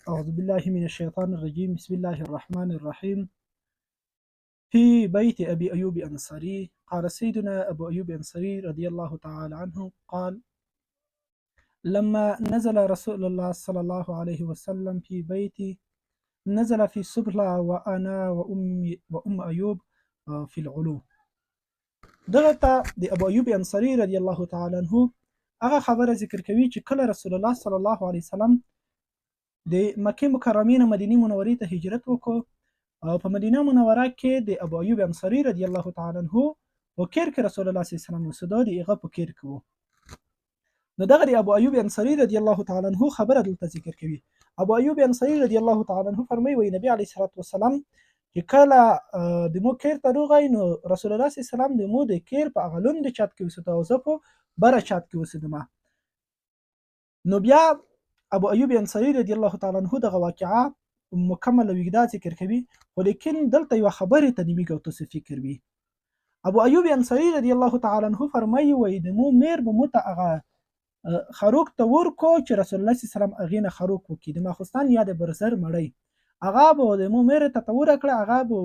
أعوذ بالله من الشيطان الرجيم. بسم الله الرحمن الرحيم. في بيت أبي أيوب الأنصاري قال سيدنا أبو أيوب الأنصاري رضي الله تعالى عنه قال: لما نزل رسول الله صلى الله عليه وسلم في بيتي نزل في السفلى وأنا وأم أيوب في العلو. دغه ته د ابو ایوب انصاري رضی الله تعالی عنه هغه خبره ذکر کوي چې کله رسول الله صلی الله علیه وسلم د مکې مکرمې نه مدینې منورې ته هجرت وکړ، او په مدینه منوره کې د ابو ایوب انصاري رضی الله تعالی عنه په کیر کې رسول الله صلی الله علیه وسلم اوسېده، د هغه په کیر کې و. نو دغه د ابو ایوب انصاري رضی الله تعالی عنه خبره دلته ذکر کوي. ابو ایوب انصاري رضی الله تعالی عنه فرمایي وی نبی علیه الصلاه والسلام چې کله د مو کیر ته راغی نو رسول الله صلی الله علیه وسلم د مو د کیر په هغه لوند چت کې اوسېده او زه په بره چت کې اوسېدم. نو بیا ابو ایوب انصاري رضی الله تعالی عنه دغه واقعه مکمل وګدا ذکر کوي، خو لیکن دلته یو خبره ته نیمه او تاسو فکر وي. ابو ایوب انصاري رضی الله تعالی عنه فرمایي وی د مو میر به مت هغه خروق ته ورکو چې رسول الله صلی الله علیه وسلم هغې نه خروق وکړي، د ماخوستن یا د برسر مړی هغه به د مو میر ته توره کړه، هغه به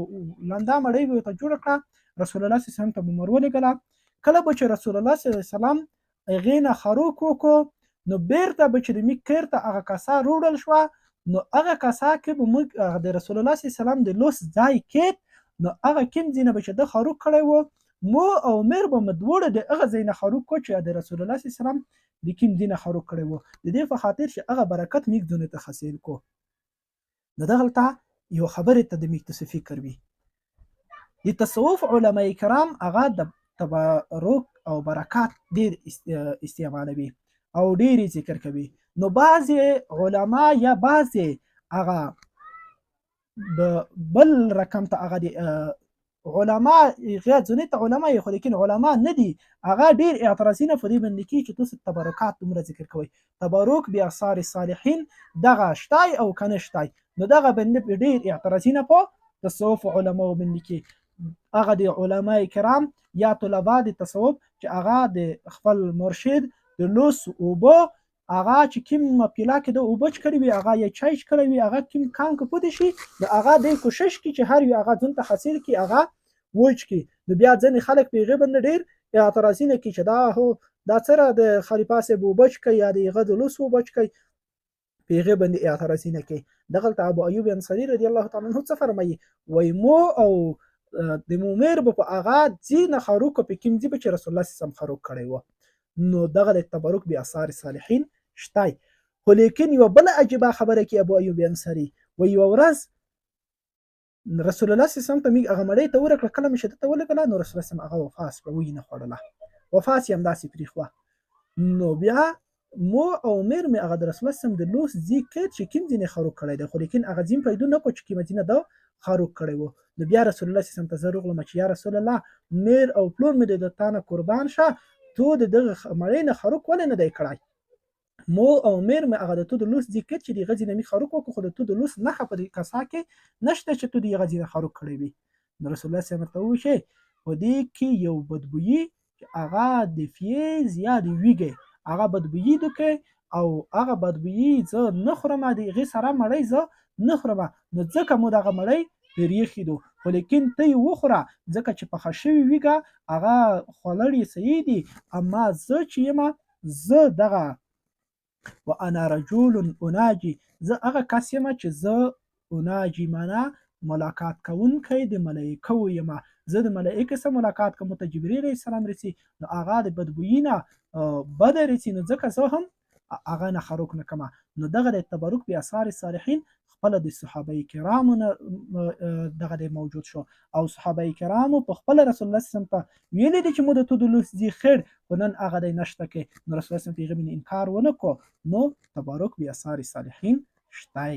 لنده مړی به ورته جوړه کړه، رسول الله صلی الله علیه وسلم ته به مر ولېږله. کله به چې رسول الله صلی الله علیه وسلم هغې نه خروق وکړو نو بیرته به چې د میک کیر ته هغه کاسه روړل شوه، نو هغه کاسه کې به موږ د رسول الله صلی الله علیه وسلم د لوس ځای کېد، نو هغه کوم ځای نه به چې ده خروق کړی و مو او میر به مو دواړه د هغه ځای نه خروق کړو چې د رسول الله صلی الله علیه وسلم د کوم ځای نه خروق کړی و، د دې په خاطر چې هغه برکت میک ځایونو ته حاصل کو. نو دغلته یو خبرې ته د میک تاسو فکر وي. د تصوف علما کرام هغه د تبرک او برکات ډېر استعمالوي او ډېر ذکر کوي. نو بعضې علما یا بعضې هغه بل رقم ته هغه د علما غیر ځینې ته علما یې خو لیکن علما نه دي، هغه ډېر اعتراضونه په دې باندې کوي چې تاسو تبرکات دومره ذکر کوئ، تبرک بآثار صالحین دغه شتای او که نه شتای. نو دغه باندې ډېر اعتراضونه په تصوف علماو باندې کوي. هغه د علما کرام یا طلبا د تصوف چې هغه د خپل مرشد د لوس اوبه هغه چې کوم پیاله کې د اوبه څښلې وي هغه یا چای څښلی وي هغه کوم کان که پوده شي نو هغه دی کوشش کوي چې هر یو هغه ځان ته حاصل کړي هغه وچکي. نو بیا ځینې خلک په هغې باندې ډېر اعتراضونه کوي چې دا څه د خلیفه صاحب اوبه څښئ یا د هغه د لوس اوبه څښئ، په هغې باندې اعتراضونه کوي. دغلته ابو ایوب انصاري رضی الله تعالی عنه څه فرمایي وایي مو او د مو میر به په هغه ځای نه خروق په کوم ځای به چې رسول الله صلی الله علیه وسلم خروق کړی و. نو دغه د تبرک بآثار صالحین شته. خو لیکن یوه بله عجیبه خبره کوي ابو ایوب انصاري وایي یوه ورځ رسول الله صلی الله علیه وسلم ته مې هغه مړۍ ته ورکړه، کله مې شده ته ولېږله نو رسول الله صلی الله علیه وسلم هغه وفات شوه، ویې نه خوړله، وفات یې همداسې پرېښوه. نو بیا مو او میر مې هغه د رسول الله صلی الله علیه وسلم د لوس ځای کې چې کوم ځای نه خروق کړی دی، خو لیکن هغه ځای پیدا نه کړو چې کومه ځای نه ده خروق کړی و. نو بیا رسول الله صلی الله علیه وسلم ته زه راغلم چې یا رسول الله میر او پلور مې د تا نه قربان شه، تو د دغه مړۍ نه خروق ولې نه دی کړی؟ مو او میر مې هغه د تو د لوس ځای کې چې د هغه ځای نه مې خروق وکړو، خو د تو د لوس نښه په دې کاسه کې نشته چې تو د هغه ځای نه خروق کړی وي. نو رسول الله صلی الله علیه وسلم ورته وویل په دې کې یو بدبویي چې هغه د فیض یا د ویږې هغه بدبویي دوکې او هغه بدبویي زه نه خورم، د هغې سره مړۍ زه نه خورم، نو ځکه مو دغه مړۍ پرېښي دو، خو لیکن ته یې وخوره ځکه چې پخه شوې ویږه هغه خوړل یې صحیح دي، اما زه چې یم زه دغه وانا رجل اناجي زه هغه کس یم چې زه اناجي معنا ملاقات کوونکی د ملایکو یم، زه د ملایکو سره ملاقات کوم ته جبرئیل علیه السلام رسي نو هغه د بدبویي نه بده رسي، نو ځکه زه هم هغه نه خروق نه کوم. نو دغه د تبرک بآثار صالحین خپله د صحابه کرامو نه دغه دی موجود شو، او صحابه کرامو په خپله رسول الله صلی الله علیه وسلم ته ویلي دي چې مو د تو د لوس ځای خیر خو نن هغه دی نشته کې، نو رسول الله صلی الله علیه وسلم په هغې باندې انکار ونه کړو. نو تبرک بآثار صالحین شته.